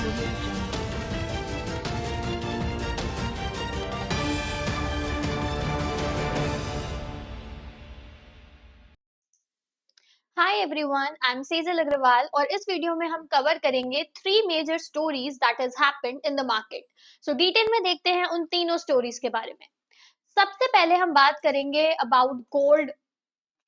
Audio Jungle. Hi everyone, I am Sejal Agarwal और इस video में हम कवर करेंगे three major stories that has happened in the market. So detail में देखते हैं उन तीनों स्टोरीज के बारे में। सबसे पहले हम बात करेंगे अबाउट गोल्ड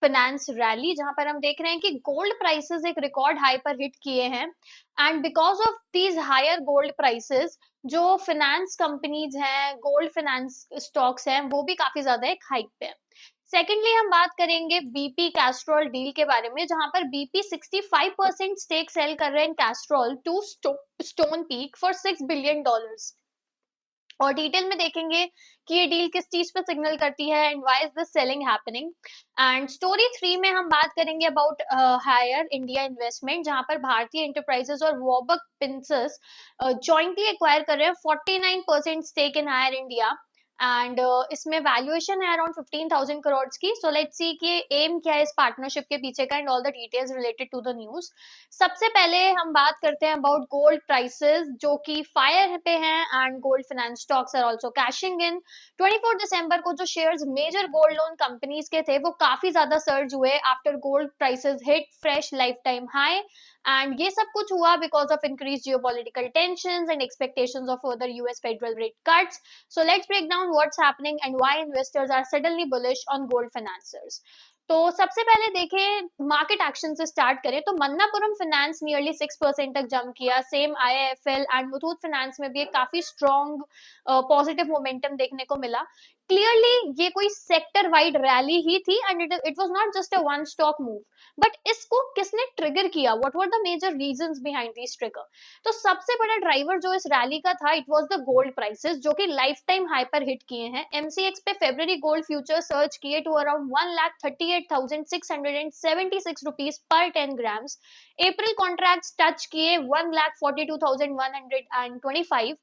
फाइनेंस रैली, जहां पर हम देख रहे हैं कि गोल्ड प्राइसेस एक रिकॉर्ड हाई पर हिट किए हैं and because of these higher gold prices जो फाइनेंस कंपनीज हैं, गोल्ड फाइनेंस स्टॉक्स हैं, वो भी काफी ज्यादा एक हाइक पे है। सेकेंडली हम बात करेंगे बीपी कैस्ट्रॉल डील के बारे में, जहां पर बीपी 65% स्टेक सेल कर रहे हैं Castrol to Stonepeak for $6 billion. और डिटेल में देखेंगे कि ये डील किस चीज पे सिग्नल करती है and why is this selling happening. And story 3 में हम बात करेंगे अबाउट हायर इंडिया इन्वेस्टमेंट, जहां पर भारतीय एंटरप्राइजेस और वॉबक पिंसस जॉइंटली एक्वायर कर रहे हैं 49% stake in Haier India. And इसमें वैल्यूएशन है अराउंड 15,000 करोड़ की। सो लेट्स सी कि एम क्या है इस पार्टनरशिप के पीछे का and all the details related to the news. सबसे पहले हम बात करते हैं अबाउट गोल्ड प्राइसेस जो कि फायर पे हैं and gold finance stocks are also cashing in. 24 दिसंबर को जो shares major gold loan companies के थे वो काफी ज्यादा सर्ज हुए after gold prices hit fresh lifetime high. And ये सब कुछ हुआ because of increase geopolitical tensions and expectations of further US federal rate cuts. So let's break down what's happening and why investors are suddenly bullish on gold financiers. तो सबसे पहले देखें market action से start करें तो Manappuram finance nearly 6% तक jump किया। Same IIFL and Muthoot finance में भी एक काफी स्ट्रॉन्ग पॉजिटिव मोमेंटम देखने को मिला। क्लियरली ये कोई सेक्टर वाइड रैली ही थी and it was not just a one stock move, but इसको किसने ट्रिगर किया, what were the major reasons behind this trigger. तो सबसे बड़ा ड्राइवर जो इस रैली का था it was the gold prices जो कि लाइफ टाइम हाई पर हिट किए हैं। एमसीएक्स पे फेब्रुअरी गोल्ड फ्यूचर सर्च किए टू अराउंड 1,38,676 रुपीज पर 10 ग्राम्स। अप्रैल कॉन्ट्रैक्ट्स टच किए 1,42,125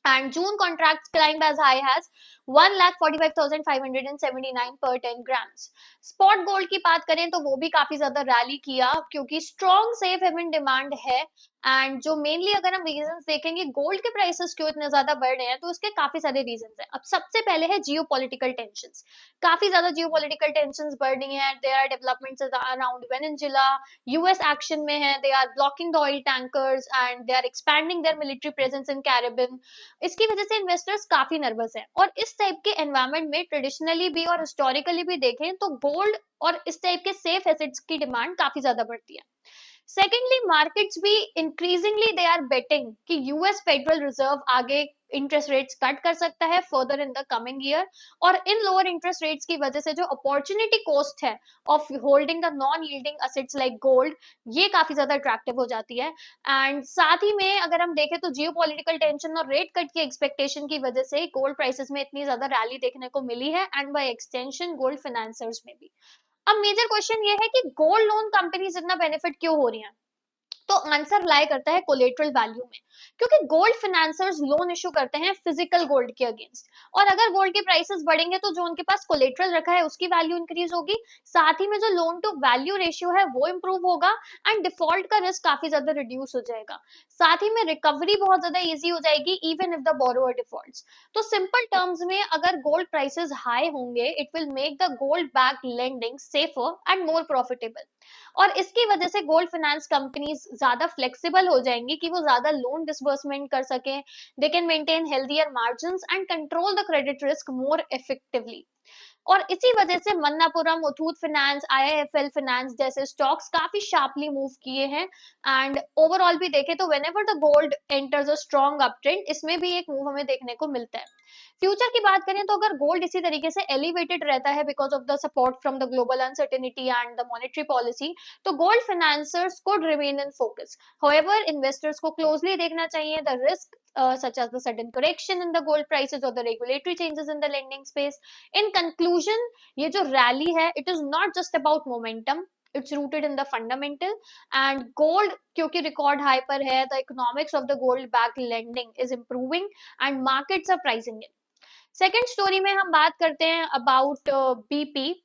and June contracts climbed as high as 1,45,579 per 10 grams. Spot gold की बात करें तो वो भी काफी ज्यादा रैली किया क्योंकि स्ट्रॉन्ग सेफ हेवन डिमांड है। एंड जो मेनली अगर हम रीजंस देखेंगे गोल्ड के प्राइसेस क्यों इतने ज्यादा बढ़ रहे हैं तो उसके काफी सारे रीजंस हैं। अब सबसे पहले है जियोपॉलिटिकल टेंशंस। काफी ज्यादा जियोपॉलिटिकल टेंशंस बढ़ रही हैं। There are developments around Venezuela, US action में है, they are blocking the oil tankers and they are expanding their military presence in Caribbean. इसकी वजह से इन्वेस्टर्स काफी नर्वस हैं और इस टाइप के एनवायरनमेंट में ट्रेडिशनली भी और हिस्टोरिकली भी देखें तो गोल्ड और इस टाइप के सेफ एसेट्स की डिमांड काफी ज्यादा बढ़ती है। सेकेंडली मार्केट्स भी इंक्रीजिंगली दे आर बेटिंग कि यूएस फेडरल रिजर्व आगे इंटरेस्ट रेट्स कट कर सकता है further in the coming year. और इन लोअर इंटरेस्ट रेट्स की वजह से जो अपॉर्चुनिटी कॉस्ट है of holding the non yielding assets like gold, ये काफी ज्यादा अट्रैक्टिव हो जाती है। एंड साथ ही में अगर हम देखें तो जियोपॉलिटिकल टेंशन और रेट कट की एक्सपेक्टेशन की वजह से गोल्ड प्राइसेस में इतनी ज्यादा रैली देखने को मिली है and by extension gold financers में भी। अब मेजर क्वेश्चन ये है कि गोल्ड लोन कंपनीज इतना बेनिफिट क्यों हो रही हैं। तो आंसर लाई करता है कोलेटरल वैल्यू में, क्योंकि गोल्ड फाइनेंसर्स लोन इशू करते हैं फिजिकल गोल्ड के अगेंस्ट। और अगर गोल्ड के प्राइसेस बढ़ेंगे तो जो उनके पास कोलेटरल रखा है उसकी वैल्यू इंक्रीज होगी, साथ ही में जो लोन टू वैल्यू रेशियो है वो इंप्रूव होगा एंड डिफॉल्ट का रिस्क काफी ज्यादा रिड्यूस हो जाएगा। साथ ही में रिकवरी बहुत ज्यादा इजी हो जाएगी even if the borrower defaults. तो सिंपल टर्म्स में अगर गोल्ड प्राइसेस हाई होंगे it will make the gold back lending safer and more profitable. और इसकी वजह से गोल्ड फाइनेंस कंपनीज ज्यादा फ्लेक्सिबल हो जाएंगी कि वो ज्यादा लोन डिसबर्समेंट कर सकें। They can maintain healthier margins and control the credit risk more effectively. और इसी वजह से Manappuram, Muthoot finance, IIFL finance जैसे स्टॉक्स काफी शार्पली मूव किए हैं। एंड ओवरऑल भी देखें तो whenever the gold enters a strong up trend इसमें भी एक मूव हमें देखने को मिलता है। फ्यूचर की बात करें तो अगर गोल्ड इसी तरीके से एलिवेटेड रहता है because of the support from the global uncertainty and the monetary policy, तो gold financers could remain in focus. However, investors को closely देखना चाहिए the risk such as the sudden correction in the gold prices or the regulatory changes in the lending space. In conclusion, ये जो rally है it is not just about momentum, it's rooted in the fundamental and gold क्योंकि record high पर है, the economics of the gold backed lending is improving and markets are pricing in. Second story में हम बात करते हैं about BP.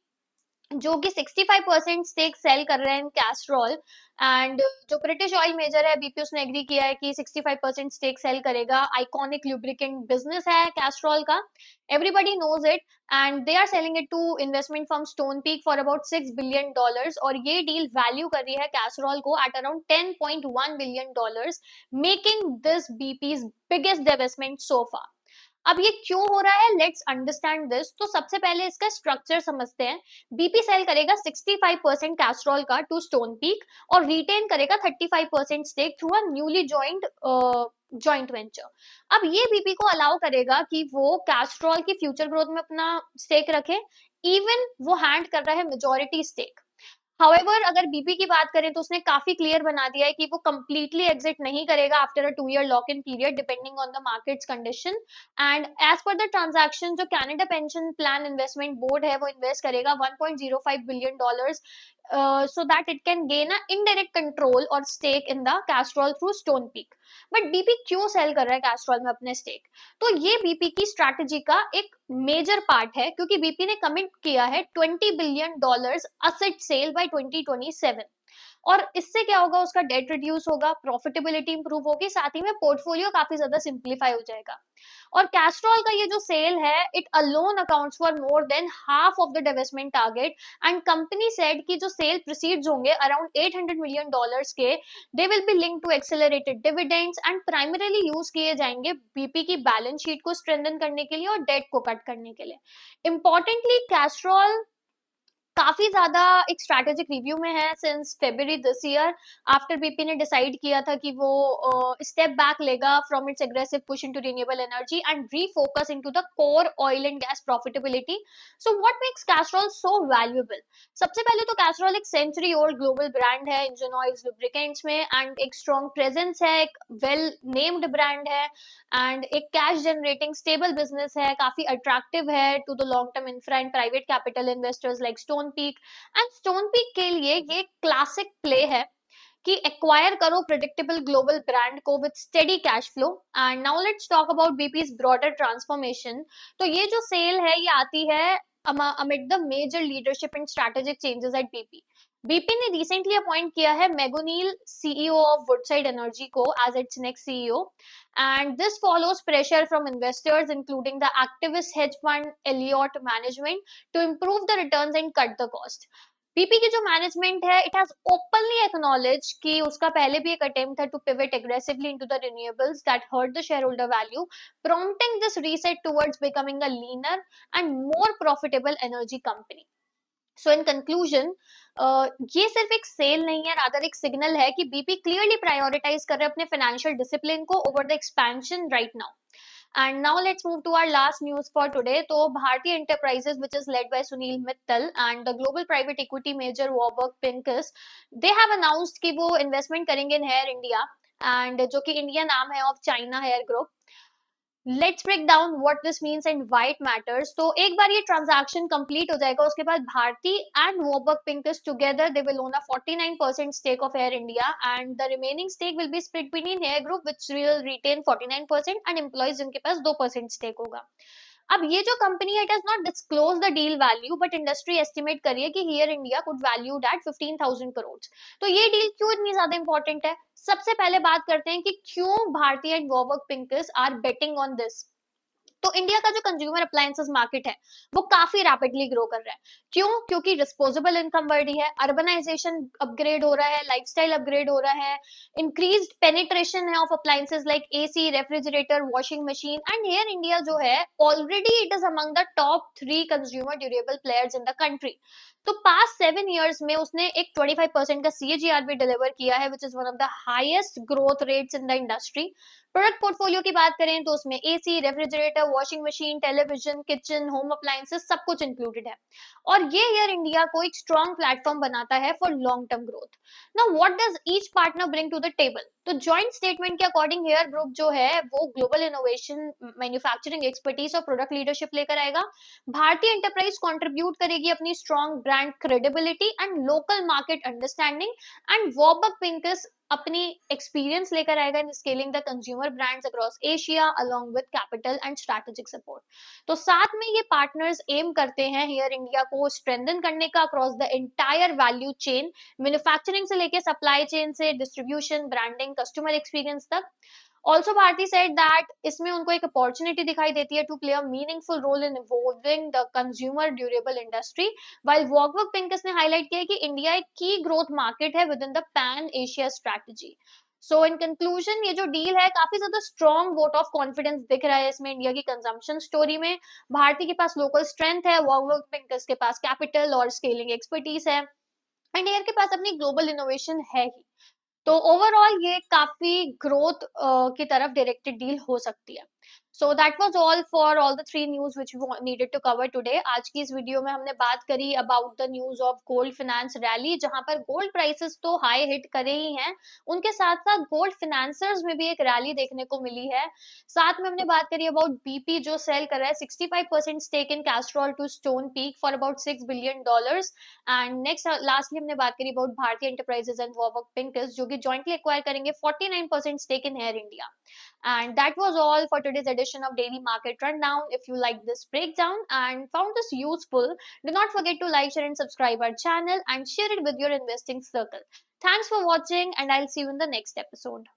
जो कि 65% स्टेक सेल कर रहे हैं कैस्ट्रॉल। एंड जो ब्रिटिश ऑयल मेजर है बीपी, उसने एग्री किया है कि 65% स्टेक सेल करेगा। आइकॉनिक लुब्रिकेंट बिजनेस है कैस्ट्रॉल का, everybody knows it. And they are selling it to investment firm Stonepeak for about $6 billion, और ये डील वैल्यू कर रही है कैस्ट्रॉल को at around $10.1 billion, making this BP's biggest divestment so far. अब ये क्यों हो रहा है, लेट्स अंडरस्टैंड दिस। तो सबसे पहले इसका स्ट्रक्चर समझते हैं। बीपी सेल करेगा 65% कैस्ट्रॉल का टू स्टोन पीक, और रिटेन करेगा 35% stake through a newly joint joint venture. अब ये बीपी को अलाउ करेगा कि वो कैस्ट्रॉल की फ्यूचर ग्रोथ में अपना स्टेक रखे, इवन वो हैंड कर रहा है मेजोरिटी स्टेक। हाउएवर अगर बीपी की बात करें तो उसने काफी क्लियर बना दिया है कि वो कंप्लीटली एग्जिट नहीं करेगा after a 2 year lock in period depending on the markets condition. And as per the transaction, जो Canada pension plan investment board है वो इन्वेस्ट करेगा $1.05 billion so that it can gain a indirect control or stake in the Castrol through Stone Peak। But BP क्यों cell कर रहा है Castrol में अपने स्टेक? तो ये बीपी की स्ट्रैटेजी का एक मेजर पार्ट है, क्योंकि बीपी ने कमिट किया है $20 billion असेट सेल बाय 2027। और इससे क्या होगा, उसका डेट रिड्यूस होगा, प्रॉफिटेबिलिटी इंप्रूव होगी, साथ ही में पोर्टफोलियो काफी ज्यादा सिंप्लीफाई हो जाएगा। और कैस्ट्रॉल का ये जो सेल है, it alone accounts for more than half of the divestment target. And company said कि जो सेल प्रोसीड्स होंगे अराउंड $800 million के, they will be linked to accelerated dividends and primarily use किए जाएंगे बीपी की बैलेंस शीट को strengthen करने के लिए और डेट को कट करने के लिए। इंपॉर्टेंटली कैस्ट्रॉल काफी ज्यादा एक स्ट्रैटेजिक रिव्यू में है since February this year, after BP ने डिसाइड किया था कि वो स्टेप बैक लेगा from its aggressive push into renewable energy and refocus into the core oil and gas profitability. So what makes Castrol so valuable? सबसे पहले तो Castrol एक सेंचुरी ओल्ड ग्लोबल ब्रांड है इंजन ऑयल्स लुब्रिकेंट्स में, and एक strong presence है, एक well named brand है, एंड एक कैश जनरेटिंग स्टेबल बिजनेस है, काफी अट्रैक्टिव है to the long term infra and private capital investors like Stonepeak. And Stonepeak के लिए ये क्लासिक प्ले है कि एक्वायर करो प्रेडिक्टेबल ग्लोबल ब्रांड को with steady cash flow. And now let's talk about BP's broader transformation. तो ये जो सेल है ये आती है amid the major leadership and strategic changes at BP. BP ने recently अपॉइंट किया है मेगोनील CEO of Woodside Energy को as its next CEO, and this follows pressure from investors including the activist hedge fund Elliott Management to improve the returns and cut the cost. BP की जो management है, it has openly acknowledge कि उसका पहले भी एक attempt था to pivot aggressively into the renewables that hurt the shareholder value, prompting this reset towards becoming a leaner and more profitable energy company. So in conclusion, ये सिर्फ एक cell नहीं है, रादर एक सिग्नल है कि BP clearly prioritise कर रहे हैं अपने फाइनेंशियल डिसिप्लिन को over the expansion right now. And now let's move to our last news for today. तो Bharti Enterprises, which is led by Sunil Mittal and the global private equity major Warburg Pincus, they have announced कि वो investment करेंगे in Hair India, and जो कि India नाम है of China Hair Group. Let's break down what this means and why it matters. तो एक बार ये ट्रांजैक्शन कंप्लीट हो जाएगा, उसके बाद Bharti and Warburg Pincus together they will own a 49% stake of Air India, and the remaining stake will be split between Haier group which will retain 49% and employees जिनके पास 2% stake होगा। अब ये जो कंपनी है, it has not disclose the deal value, but industry estimate करिए कि here India could valued at 15,000 crore. तो ये डील क्यों इतनी ज्यादा इंपॉर्टेंट है? सबसे पहले बात करते हैं कि क्यों Bharti and Warburg Pincus are betting on this. तो इंडिया का जो कंज्यूमर अप्लायंसेस मार्केट है वो काफी रैपिडली ग्रो कर रहा है। क्यों? क्योंकि डिस्पोजेबल इनकम बढ़ रही है, अर्बनाइजेशन अपग्रेड हो रहा है, लाइफस्टाइल अपग्रेड हो रहा है, इंक्रीज्ड पेनिट्रेशन है of appliances like AC, refrigerator, washing machine, and here India जो है already it is among the top 3 consumer durable players in the country. तो पास्ट 7 इयर्स में उसने एक 25% का CAGR भी डिलीवर किया है, which is one of the highest growth rates in the industry. Product portfolio की बात करें तो उसमें AC, refrigerator, washing machine, television, kitchen, home appliances सब कुछ इंक्लूडेड है, और ये एयर इंडिया को एक स्ट्रॉन्ग प्लेटफॉर्म बनाता है for long term growth. Now what does each partner bring to the table? तो जॉइंट स्टेटमेंट के अकॉर्डिंग हेयर ग्रुप जो है वो ग्लोबल इनोवेशन, मैन्युफैक्चरिंग एक्सपर्टीज और प्रोडक्ट लीडरशिप लेकर आएगा। भारतीय एंटरप्राइज कंट्रीब्यूट करेगी अपनी strong brand credibility and local market understanding, and Warburg Pincus अपनी एक्सपीरियंस लेकर आएगा in scaling the consumer brands across Asia along with capital and strategic support. तो साथ में ये पार्टनर्स एम करते हैं हियर इंडिया को स्ट्रेंथन करने का across the entire value chain, manufacturing से लेके सप्लाई चेन से डिस्ट्रीब्यूशन, ब्रांडिंग, कस्टमर एक्सपीरियंस तक। ऑल्सो भारती सेड दैट इसमें उनको एक अपॉर्चुनिटी दिखाई देती है to play a meaningful role in evolving the consumer durable industry, while Warburg Pincus ने हाईलाइट किया कि इंडिया एक की ग्रोथ मार्केट है within the pan Asia strategy. So in conclusion ये जो डील है काफी ज्यादा स्ट्रॉन्ग वोट ऑफ कॉन्फिडेंस दिख रहा है इसमें इंडिया की कंजम्पशन स्टोरी में। भारती के पास लोकल स्ट्रेंथ है, वॉकवर्क पिंकस के पास कैपिटल और स्केलिंग एक्सपर्टीज है, एंड एयर के पास अपनी ग्लोबल इनोवेशन है ही। तो ओवरऑल ये काफी ग्रोथ की तरफ डायरेक्टेड डील हो सकती है। So that was all for all the 3 news which we needed to cover today. आज की इस वीडियो में हमने बात करी about the news of gold finance rally, जहां पर गोल्ड प्राइसेस तो हाई हिट करे ही हैं, उनके साथ साथ गोल्ड फाइनेंसर्स में भी एक रैली देखने को मिली है। साथ में हमने बात करी अबाउट बीपी जो सेल कर रहा है 65% stake in Castrol to Stonepeak for about $6 billion। And next lastly हमने बात करी अबाउट भारतीय एंटरप्राइजेस एंड वॉकवर्क पिंकस जो कि जॉइंटली एक्वायर करेंगे 49% stake in Air India. And that was all for today's edition of Daily Market Rundown. If you like this breakdown and found this useful, do not forget to like, share and subscribe our channel and share it with your investing circle. Thanks for watching and I'll see you in the next episode.